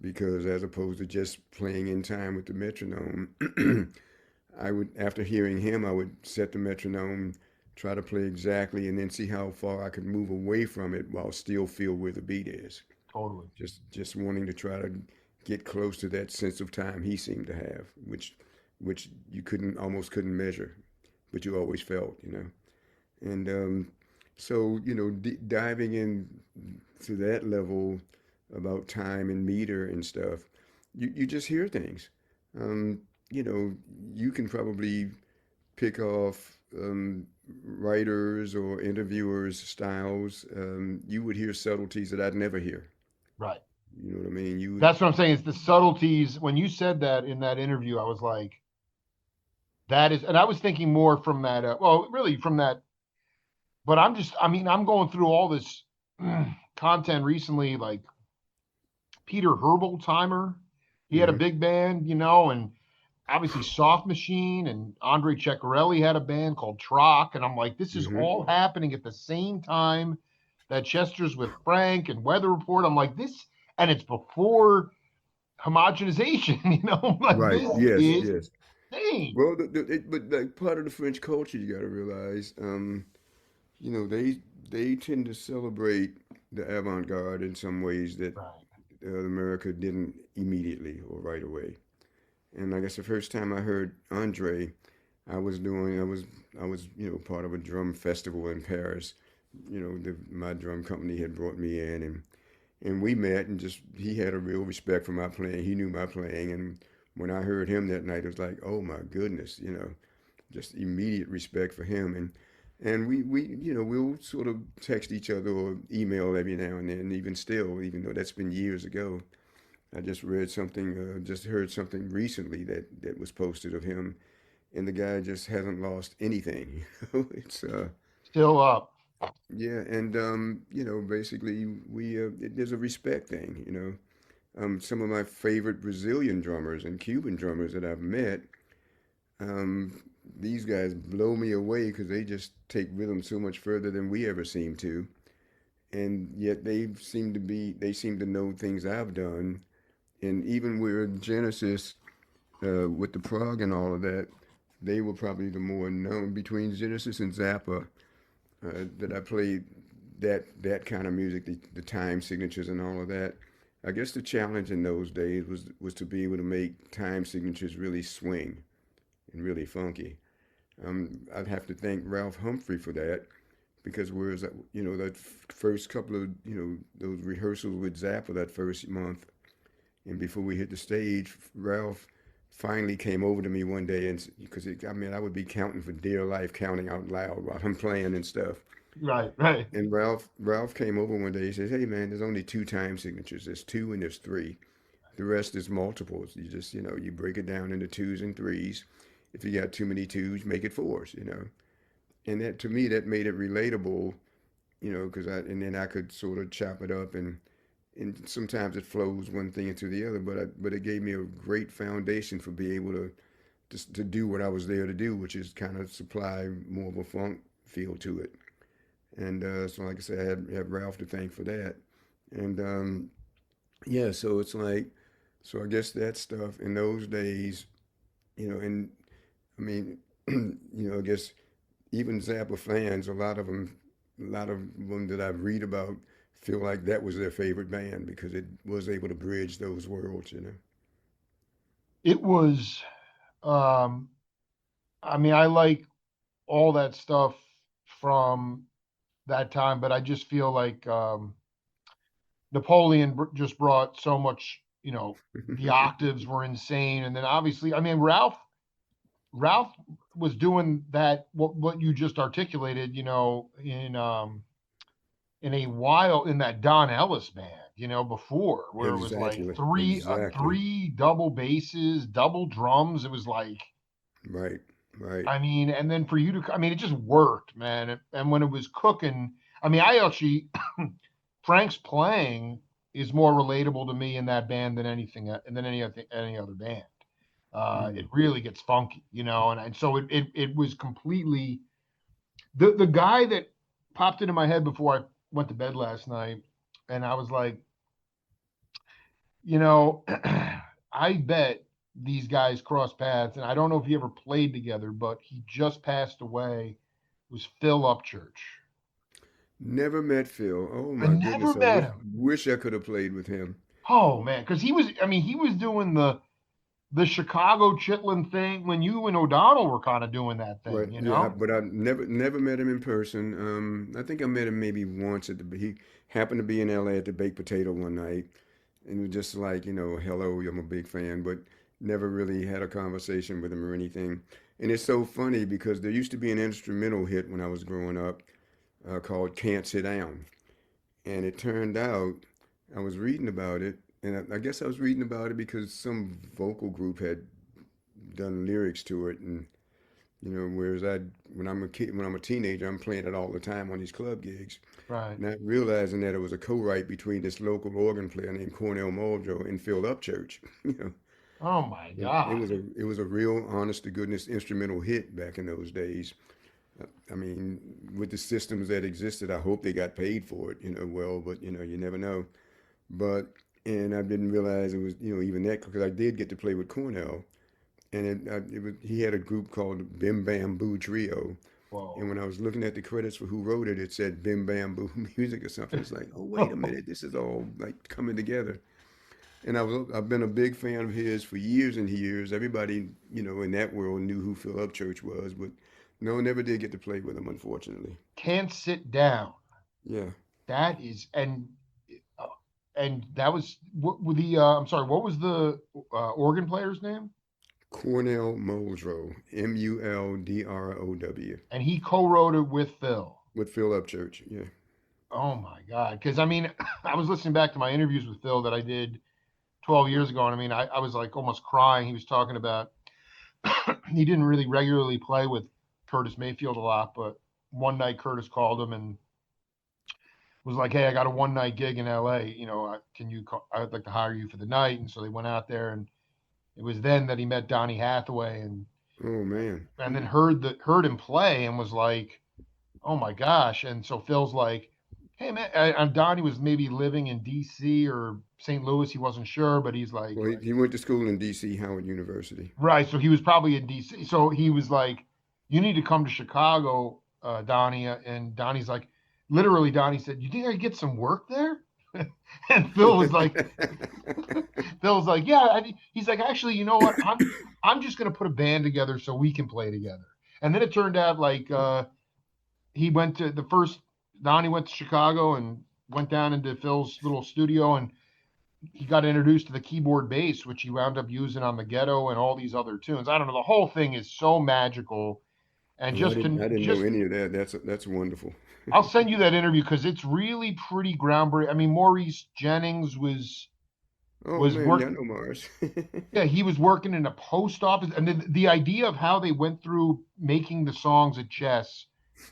because as opposed to just playing in time with the metronome, I would, after hearing him, I would set the metronome, try to play exactly, and then see how far I could move away from it while still feel where the beat is.
Totally.
Just wanting to try to get close to that sense of time he seemed to have, which you almost couldn't measure, but you always felt. And so diving in to that level about time and meter and stuff, you just hear things. Um, you know, you can probably pick off writers or interviewers' styles. You would hear subtleties that I'd never hear.
Right.
You know what I mean? You would,
That's what I'm saying. It's the subtleties. When you said that in that interview, I was like, that is, and I was thinking more from that. Well, really from that. But I mean, I'm going through all this content recently, like Peter Herbal Timer. He had a
hmm
big band, and obviously Soft Machine and Andre Ceccarelli had a band called Trock. And I'm like, this is
hmm
all happening at the same time that Chester's with Frank and Weather Report. I'm like, this, and it's before homogenization, I'm like,
right.
this
Yes,
is
yes.
insane.
Well, but like part of the French culture, you got to realize, they tend to celebrate the avant-garde in some ways that
Right.
America didn't immediately or right away. And I guess the first time I heard Andre, I was part of a drum festival in Paris. My drum company had brought me in, and we met, and just he had a real respect for my playing. He knew my playing, and when I heard him that night, it was like, oh my goodness, just immediate respect for him. And we'll sort of text each other or email every now and then, even still, even though that's been years ago. I just heard something recently that was posted of him, and the guy just hasn't lost anything. It's
Still up.
Yeah, and basically there's a respect thing, some of my favorite Brazilian drummers and Cuban drummers that I've met, um, these guys blow me away because they just take rhythm so much further than we ever seem to, and yet they seem to know things I've done, and even with Genesis, with the prog and all of that, they were probably the more known between Genesis and Zappa, that I played that kind of music, the time signatures and all of that. I guess the challenge in those days was to be able to make time signatures really swing and really funky. I'd have to thank Ralph Humphrey for that because whereas that first couple of those rehearsals with Zappa that first month, and before we hit the stage, Ralph finally came over to me one day and because I mean I would be counting for dear life, counting out loud while I'm playing and stuff.
Right, right.
And Ralph came over one day. He says, "Hey man, there's only two time signatures. There's two and there's three. The rest is multiples. You just you break it down into twos and threes. If you got too many twos, make it fours. And that to me that made it relatable. Because and then I could sort of chop it up and sometimes it flows one thing into the other. But it gave me a great foundation for being able to do what I was there to do, which is kind of supply more of a funk feel to it. And so, like I said, I had Ralph to thank for that. And yeah, so it's like, so I guess that stuff in those days, and I mean, I guess even Zappa fans, a lot of them that I read about feel like that was their favorite band because it was able to bridge those worlds.
It was, um, I mean, I like all that stuff from that time, but I just feel like Napoleon just brought so much, the octaves were insane. And then obviously, I mean, Ralph was doing that, what you just articulated, in a while in that Don Ellis band, before where it was like
Exactly, exactly.
three double basses, double drums. It was like,
Right, right.
I mean, and then for you to, I mean, it just worked, man. And when it was cooking, I mean, I actually, Frank's playing is more relatable to me in that band than anything, and than any other band. It
Mm.
really gets funky, and so it was completely the guy that popped into my head before I went to bed last night, and I was like, you know, I bet these guys cross paths, and I don't know if he ever played together, but he just passed away. It was Phil Upchurch.
Never met Phil. Oh
I
my
never
goodness, I
met
wish
him.
wish I could have played with him.
Oh man, because he was, I mean, he was doing the Chicago Chitlin thing when you and O'Donnell were kind of doing that
Right.
thing,
Yeah, but I never met him in person. I think I met him maybe once he happened to be in LA at the Baked Potato one night, and was just like, hello, I'm a big fan, but never really had a conversation with him or anything. And it's so funny because there used to be an instrumental hit when I was growing up, called "Can't Sit Down," and it turned out I was reading about it, and I guess I was reading about it because some vocal group had done lyrics to it, and whereas when I'm a teenager, I'm playing it all the time on these club gigs,
right?
not realizing that it was a co-write between this local organ player named Cornell Muldrow and Phil Upchurch.
Oh my
It
God.
was a real honest to goodness instrumental hit back in those days. I mean, with the systems that existed, I hope they got paid for it, well, but you never know. But and I didn't realize it was even that because I did get to play with Cornell, and it was he had a group called Bim Bam Boo Trio, and
Whoa.
when I was looking at the credits for who wrote it, it said Bim Bam Boo Music or something. It's like, oh wait a minute, this is all like coming together. And I've been a big fan of his for years and years. Everybody in that world knew who Phil Upchurch was, but no, never did get to play with him, unfortunately.
Can't sit down.
Yeah,
That is, uh, and that was what the I'm sorry, what was the organ player's name?
Cornell Muldrow, Muldrow,
And he co-wrote it with Phil.
with Phil Upchurch. Yeah.
Oh my God. Because I mean, I was listening back to my interviews with Phil that I did 12 years ago. And I mean, I was like almost crying. He was talking about he didn't really regularly play with Curtis Mayfield a lot, but one night Curtis called him and was like, "Hey, I got a one night gig in L.A. Can you? I'd like to hire you for the night." And so they went out there, and it was then that he met Donny Hathaway,
Oh man.
and then heard him play, and was like, "Oh my gosh!" And so Phil's like, "Hey man," and Donnie was maybe living in D.C. or St. Louis. He wasn't sure, but he's like,
Well, he went to school in D.C. Howard University.
right. So he was probably in D.C. So he was like, "You need to come to Chicago, Donnie." And Donnie's like, literally, Donnie said, "You think I could get some work there?" And Phil was like, "Yeah." He's like, "Actually, you know what? I'm just gonna put a band together so we can play together." And then it turned out like he went to the first. Donnie went to Chicago and went down into Phil's little studio, and he got introduced to the keyboard bass, which he wound up using on the Ghetto and all these other tunes. I don't know. The whole thing is so magical, and
Oh, I didn't know
just
any of that. That's wonderful.
I'll send you that interview because it's really pretty groundbreaking. I mean, Maurice Jennings
Oh
was
man, yeah, I
work.
know Mars.
Yeah, he was working in a post office, and the idea of how they went through making the songs at Chess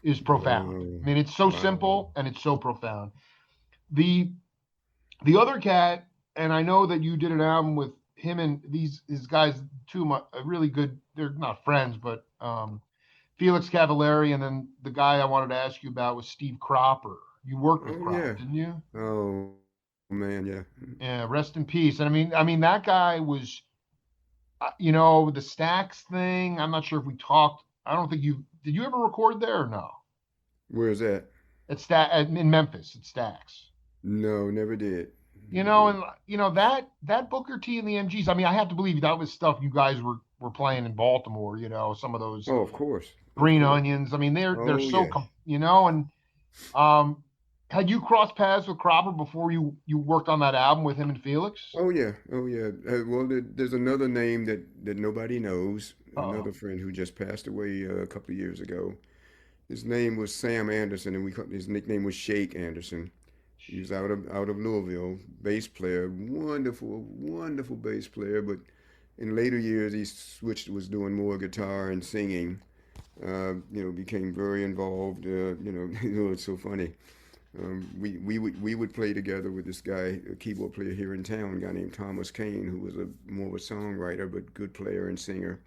is profound.
Oh,
I mean, it's so
wow.
simple and it's so profound. The the other cat, and I know that you did an album with him and these guys, two really good. They're not friends, but Felix Cavallari, and then the guy I wanted to ask you about was Steve Cropper. You worked with
Oh
Crop,
yeah.
didn't you?
Oh man, yeah.
Yeah, rest in peace. And I mean that guy was, the Stax thing. I'm not sure if we talked. I don't think you did. You ever record there or no?
Where's that?
In Memphis at Stax.
No, never did.
You
Never
know,
did.
and that Booker T and the MGs. I mean, I have to believe that was stuff you guys were playing in Baltimore. Some of those
Oh, of course. Of
Green
course.
Onions. I mean, they're
Oh
so
yeah.
and had you crossed paths with Cropper before you worked on that album with him and Felix?
Oh yeah. Oh yeah. Well, there's another name that nobody knows.
Oh,
Another friend who just passed away a couple of years ago. His name was Sam Anderson, and his nickname was Shake Anderson. He was out of Louisville, bass player, wonderful, wonderful bass player. But in later years, he switched, was doing more guitar and singing. Became very involved. It's so funny. We would play together with this guy, a keyboard player here in town, a guy named Thomas Kane, who was a more of a songwriter but good player and singer.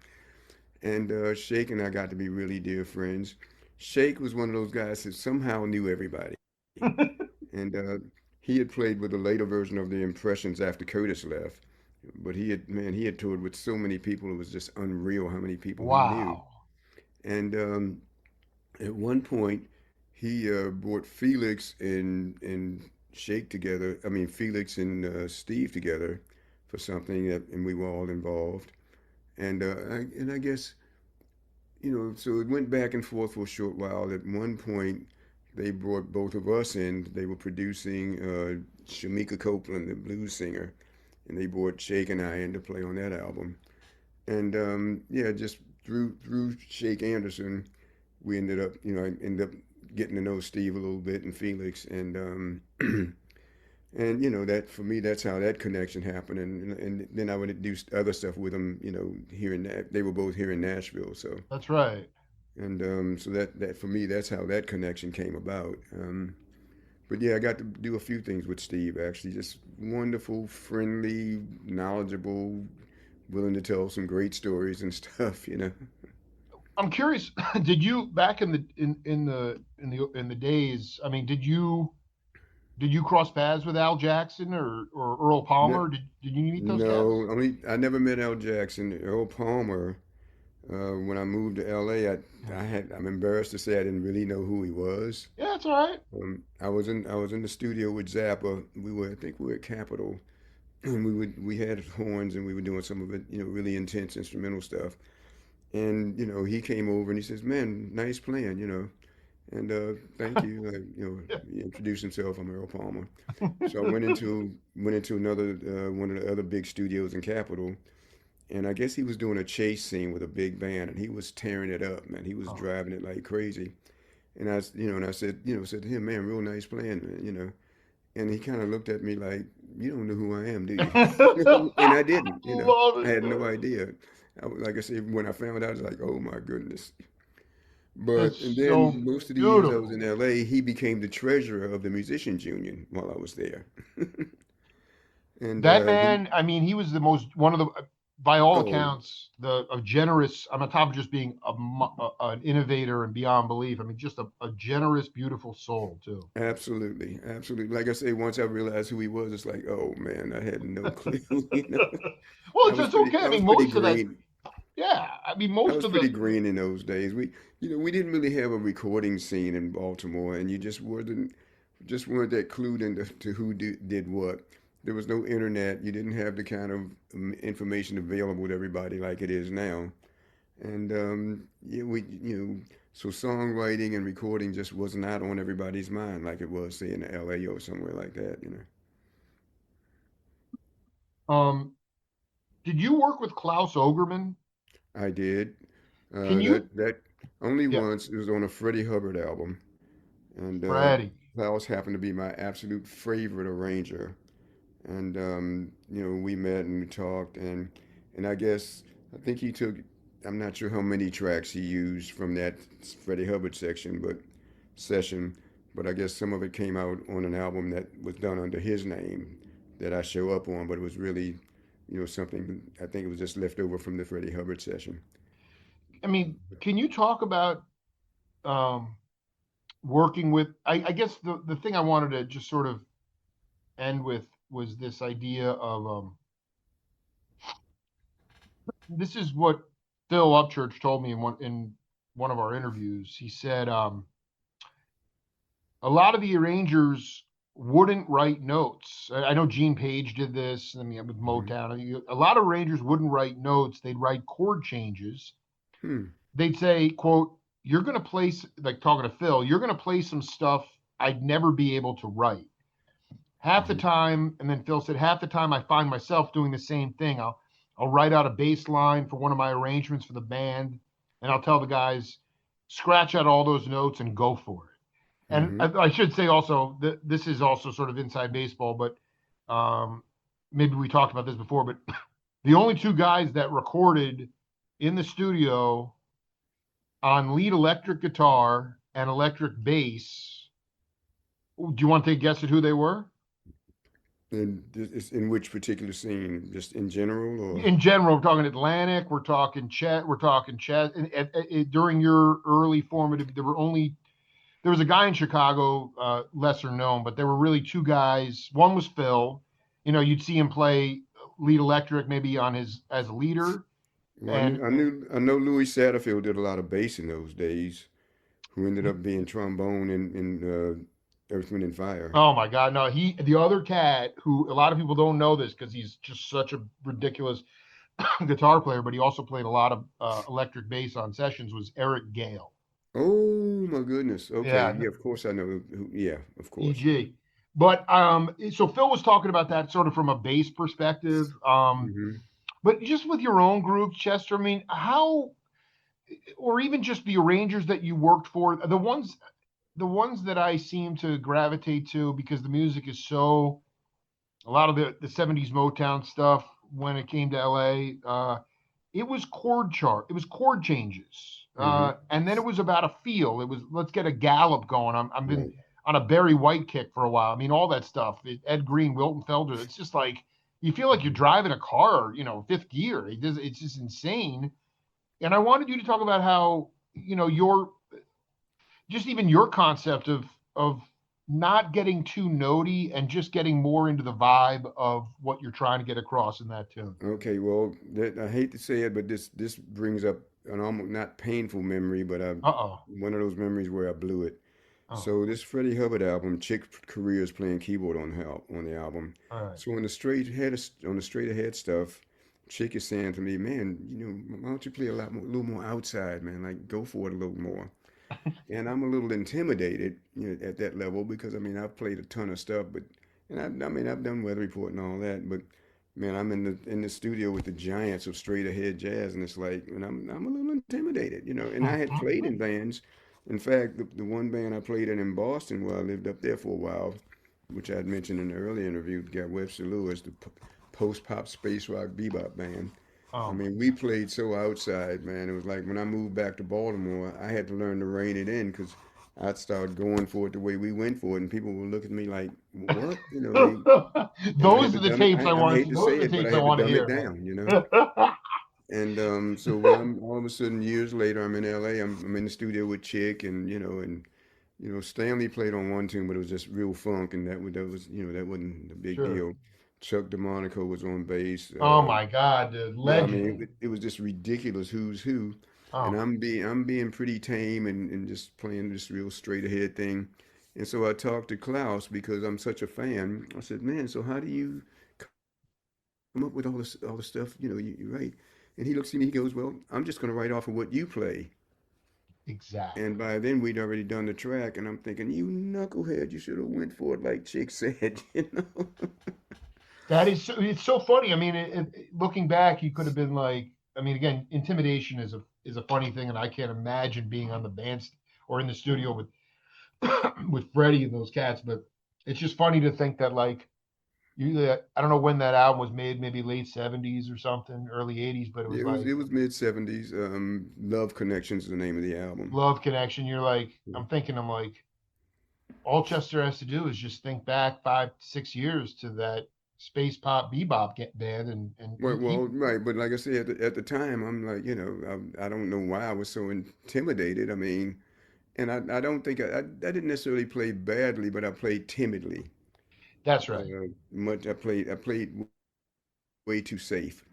And Shake and I got to be really dear friends. Shake was one of those guys that somehow knew everybody, and he had played with a later version of the Impressions after Curtis left. But he had toured with so many people. It was just unreal how many people he knew.
wow.
And at one point, he brought Felix and Shake together. I mean, Felix and Steve together for something, and we were all involved. And I guess so it went back and forth for a short while. At one point, they brought both of us in. They were producing Shamika Copeland, the blues singer, and they brought Shake and I in to play on that album. And yeah, just through Shake Anderson, we I ended up getting to know Steve a little bit and Felix, and that for me, that's how that connection happened. And then I would do other stuff with them, here in that they were both here in Nashville, so.
That's right.
And so that for me, that's how that connection came about. But yeah, I got to do a few things with Steve actually. Just wonderful, friendly, knowledgeable, willing to tell some great stories and stuff.
I'm curious. Did you back in the days? I mean, did you cross paths with Al Jackson or Earl
No,
Palmer? Did you meet those cats?
no, I never met Al Jackson. Earl Palmer. When I moved to LA, I'm embarrassed to say I didn't really know who he was.
Yeah, that's all right.
I was in the studio with Zappa. I think we were at Capitol, and we had horns and we were doing some of it, really intense instrumental stuff. And he came over and he says, "Man, nice playing." And thank you. He introduced himself. I'm Earl Palmer. So I went into another one of the other big studios in Capitol, and I guess he was doing a chase scene with a big band, and he was tearing it up, man. He was
Oh.
driving it like crazy. And I said to him, "Man, real nice playing, man." And he kind of looked at me like, "You don't know who I am, do you?" And I didn't.
Love
I
it,
had no
man.
idea. Like I said, when I found out, I was like, "Oh my goodness." But and
It's
then
so
most of the years I was
beautiful.
in LA, he became the treasurer of the Musicians Union while I was there. And
That
he,
man, I mean, he was the most one of the, by all
oh,
accounts, the a generous. On top of just being an innovator and beyond belief. I mean, just a generous, beautiful soul too.
absolutely, absolutely. Like I say, once I realized who he was, it's like, oh man, I had no clue.
Well, it's okay. I
I was
mean,
pretty
most of that,
green.
yeah. I mean,
I
most
was
of
pretty
the
green in those days. We didn't really have a recording scene in Baltimore, and you just weren't that clued into to who did what. There was no internet. You didn't have the kind of information available to everybody like it is now. And yeah, so songwriting and recording just was not on everybody's mind like it was, say, in L.A. or somewhere like that.
um. Did you work with Klaus Ogerman?
I did.
Can you?
That only
Yeah,
once. It was on a Freddie Hubbard album. And
Freddie.
Klaus happened to be my absolute favorite arranger. And we met and we talked, and I think he took. I'm not sure how many tracks he used from that Freddie Hubbard session, but I guess some of it came out on an album that was done under his name that I show up on, but it was really, something. I think it was just left over from the Freddie Hubbard session.
I mean, can you talk about um, working with? I guess the thing I wanted to just sort of end with was this idea of this is what Phil Upchurch told me in one of our interviews. He said a lot of the arrangers wouldn't write notes. I know Gene Page did this. I mean, with
Hmm.
Motown, a lot of arrangers wouldn't write notes. They'd write chord changes.
Hmm.
They'd say, "quote You're going to play like talking to Phil. You're going to play some stuff I'd never be able to write." Half the
Hmm.
time, and then Phil said, half the time I find myself doing the same thing. I'll write out a bass line for one of my arrangements for the band, and I'll tell the guys, scratch out all those notes and go for it. And
Hmm.
I should say also that this is also sort of inside baseball, but maybe we talked about this before, but the only two guys that recorded in the studio on lead electric guitar and electric bass. Do you want to take a guess at who they were?
And in which particular scene? Just in general, or?
In general, we're talking Atlantic, we're talking Chet, we're talking Chet. During your early formative, there was a guy in Chicago, lesser known, but there were really two guys. One was Phil. You'd see him play lead electric, maybe on his as a leader,
Well,
and
I know Louis Satterfield did a lot of bass in those days, who ended up being trombone in Earth, Wind and Fire.
oh my God, no, the other cat who a lot of people don't know this because he's just such a ridiculous guitar player, but he also played a lot of electric bass on sessions. Was Eric Gale?
Oh my goodness. Okay,
Yeah,
yeah, of course I know. Yeah, of course.
EG. But so Phil was talking about that sort of from a bass perspective.
Hmm.
But just with your own group, Chester, I mean, how, or even just the arrangers that you worked for, the ones that I seem to gravitate to because the music is so a lot of the 70s Motown stuff when it came to LA, it was it was chord changes.
Hmm.
And then it was about a feel. It was let's get a gallop going. I've been
Right.
on a Barry White kick for a while. I mean, all that stuff. Ed Green, Wilton Felder. It's just like you feel like you're
Hmm.
driving a car, fifth gear. It's just insane. And I wanted you to talk about how your just even your concept of not getting too notey and just getting more into the vibe of what you're trying to get across in that tune.
Okay, well, I hate to say it, but this brings up an almost not painful memory, but
Uh-oh.
one of those memories where I blew it.
Oh,
So this Freddie Hubbard album, Chick Corea is playing keyboard on the album.
all right.
So on the straight ahead stuff, Chick is saying to me, "Man, why don't you play a little more outside, man? Like go for it a little more." And I'm a little intimidated, at that level because I mean I've played a ton of stuff, but I mean I've done Weather Report and all that, but man, I'm in the studio with the giants of straight ahead jazz, and it's like, and I'm a little intimidated, And I had played in bands. In fact, the one band I played in Boston, where I lived up there for a while, which I had mentioned in the earlier interview, got Webster Lewis, the post pop space rock bebop band. I
Oh my
mean, we played so outside, man. It was like when I moved back to Baltimore, I had to learn to rein it in because I'd start going for it the way we went for it, and people would look at me like, "What?" And I had
Those
to
are the
dumb it.
tapes I
I
want to
hate
see.
to
Those
say
are the
it, but I
tapes I
had to
want to
dumb it
hear,
down.
man.
And so when I'm all of a sudden years later, I'm in LA. I'm in the studio with Chick, and Stanley played on one tune, but it was just real funk, and that was that wasn't the big
Sure.
deal. Chuck DeMonico was on bass.
Oh my God, dude,
Yeah, I
legend.
mean it was just ridiculous who's who, and
Oh,
I'm being pretty tame and just playing this real straight ahead thing. And so I talked to Klaus because I'm such a fan. I said, "Man, so how do you come up with all the stuff you write?" And he looks at me, he goes, "Well, I'm just going to write off of what you play." And
exactly.
by then we'd already done the track, and I'm thinking, "You knucklehead, you should have went for it like Chick said."
That is so, it's so funny. I mean, looking back, you could have been like, I mean, again, intimidation is a funny thing, and I can't imagine being on the band or in the studio with with Freddie and those cats. But it's just funny to think that like I don't know when that album was made, maybe late '70s or something, early '80s, but it was
Yeah, it was
like
it was mid '70s. Love Connections is the name of the album.
Love Connection. You're like, I'm like, all Chester has to do is just think back 5, 6 years to that space pop bebop band, and
Well, right, but like I said, at the time, I'm like, I don't know why I was so intimidated. I mean, and I don't think I didn't necessarily play badly, but I played timidly.
that's right.
I played way too safe.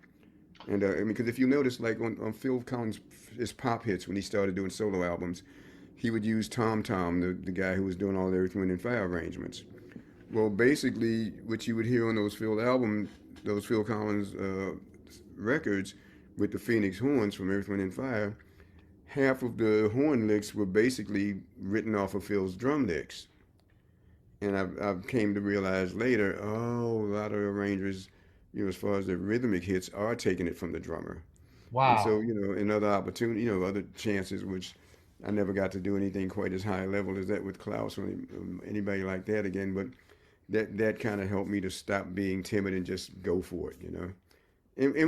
And I mean, because if you notice, like on Phil Collins' his pop hits when he started doing solo albums, he would use Tom, the guy who was doing all the Earth, Wind, and Fire arrangements. Well, basically, what you would hear on those Phil Collins records with the Phoenix horns from Earth, Wind, and Fire, half of the horn licks were basically written off of Phil's drum licks. And I've came to realize later, oh, a lot of arrangers, as far as the rhythmic hits, are taking it from the drummer. And so,
Wow.
in other opportunity, other chances, which I never got to do anything quite as high level as that with Klaus or anybody like that again. But that kind of helped me to stop being timid and just go for it. And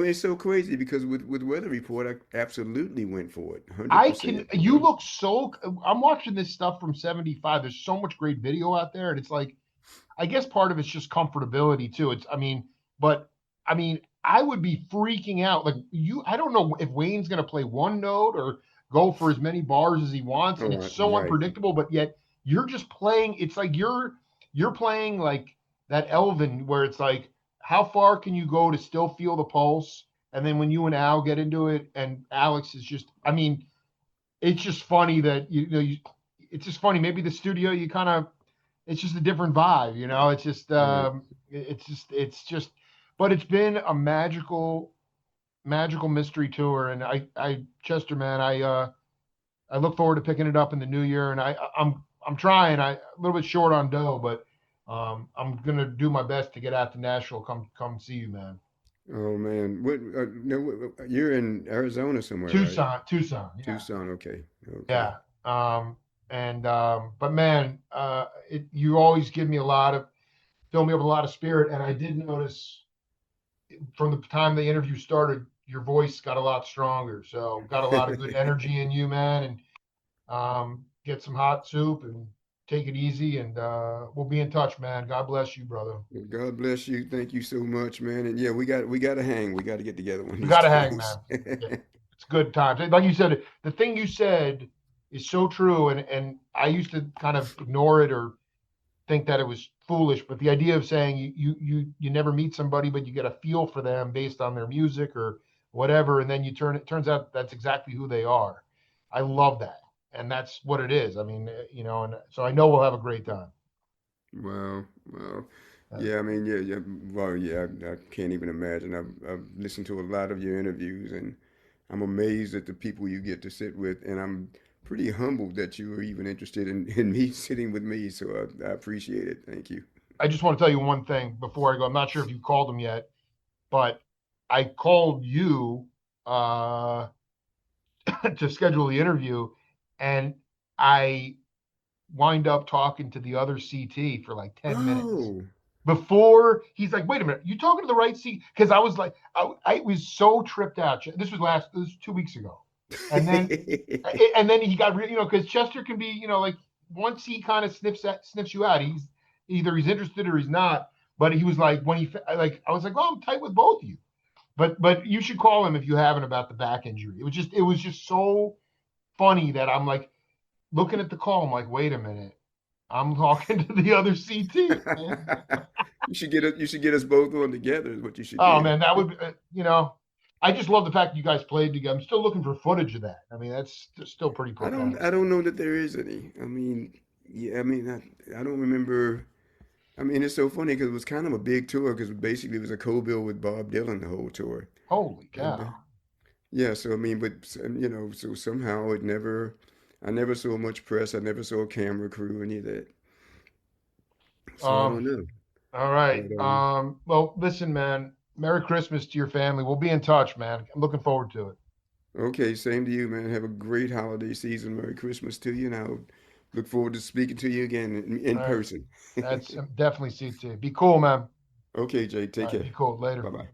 it's so crazy because with Weather Report, I absolutely went for it,
I can.
100%.
You look so. I'm watching this stuff from '75. There's so much great video out there, and it's like, I guess part of it's just comfortability too. It's, I mean, but I mean, I would be freaking out. Like you, I don't know if Wayne's going to play one note or go for as many bars as he wants, and
All
it's
right,
so
right.
unpredictable. But yet you're just playing. It's like you're playing like that Elvin, where it's like, how far can you go to still feel the pulse? And then when you and Al get into it, and Alex is just, I mean, it's just funny that it's just funny. Maybe the studio, you kind of, it's just a different vibe, It's just,
Right.
it's just, but it's been a magical mystery tour, and Chester, man, I look forward to picking it up in the new year, and I'm trying, a little bit short on dough, but I'm gonna do my best to get out to Nashville, come see you, man.
Oh man, what? No, you're in Arizona somewhere, right?
Tucson, yeah.
Tucson. Okay. Okay.
Yeah. And but man, you always give me fill me up with a lot of spirit. And I did notice from the time the interview started, your voice got a lot stronger. So got a lot of good energy in you, man. And get some hot soup and take it easy. And we'll be in touch, man. God bless you, brother.
Well, God bless you. Thank you so much, man. And yeah, we got to hang. We got to get together one of
We
these
got to hang,
days.
man. Yeah, it's good times. Like you said, the thing you said is so true. And I used to kind of ignore it or think that it was foolish, but the idea of saying you never meet somebody, but you get a feel for them based on their music or whatever, and then it turns out that's exactly who they are. I love that, and that's what it is. I mean, and so I know we'll have a great time.
Wow. Wow.
Uh,
Yeah, I mean, yeah, yeah. Well, yeah, I can't even imagine. I've listened to a lot of your interviews, and I'm amazed at the people you get to sit with, and I'm pretty humbled that you were even interested in me sitting with me. So I appreciate it. Thank you.
I just want to tell you one thing before I go. I'm not sure if you called them yet, but I called you uh, to schedule the interview, and I wind up talking to the other CT for like 10 minutes.
Oh.
before he's like, wait a minute, you talking to the right seat? Because I was like, I was so tripped out. This was 2 weeks ago, and then he got because Chester can be like once he kind of sniffs you out, he's either he's interested or he's not. But he was like when he like I was like, oh, I'm tight with both of you. But you should call him if you haven't about the back injury. It was just so funny that I'm like looking at the call. I'm like, wait a minute, I'm talking to the other CT, man.
You should get us both on together is what you should
Oh
do.
man, that would I just love the fact you guys played together. I'm still looking for footage of that. I mean, that's still pretty profound.
I don't know that there is any. I mean, yeah, I mean, I don't remember. I mean, it's so funny because it was kind of a big tour because basically it was a co-bill with Bob Dylan the whole tour.
Holy
And
cow.
yeah, so I mean, but so somehow I never saw much press. I never saw a camera crew, any of that. So I
Um,
don't know.
all right.
But
Well, listen, man. Merry Christmas to your family. We'll be in touch, man. I'm looking forward to it.
okay, same to you, man. Have a great holiday season. Merry Christmas to you, and I'll look forward to speaking to you again in
All right.
person.
That's definitely CT. Be cool, man.
Okay, Jay,
All
take
right. Be
care.
cool. Later.
Bye bye.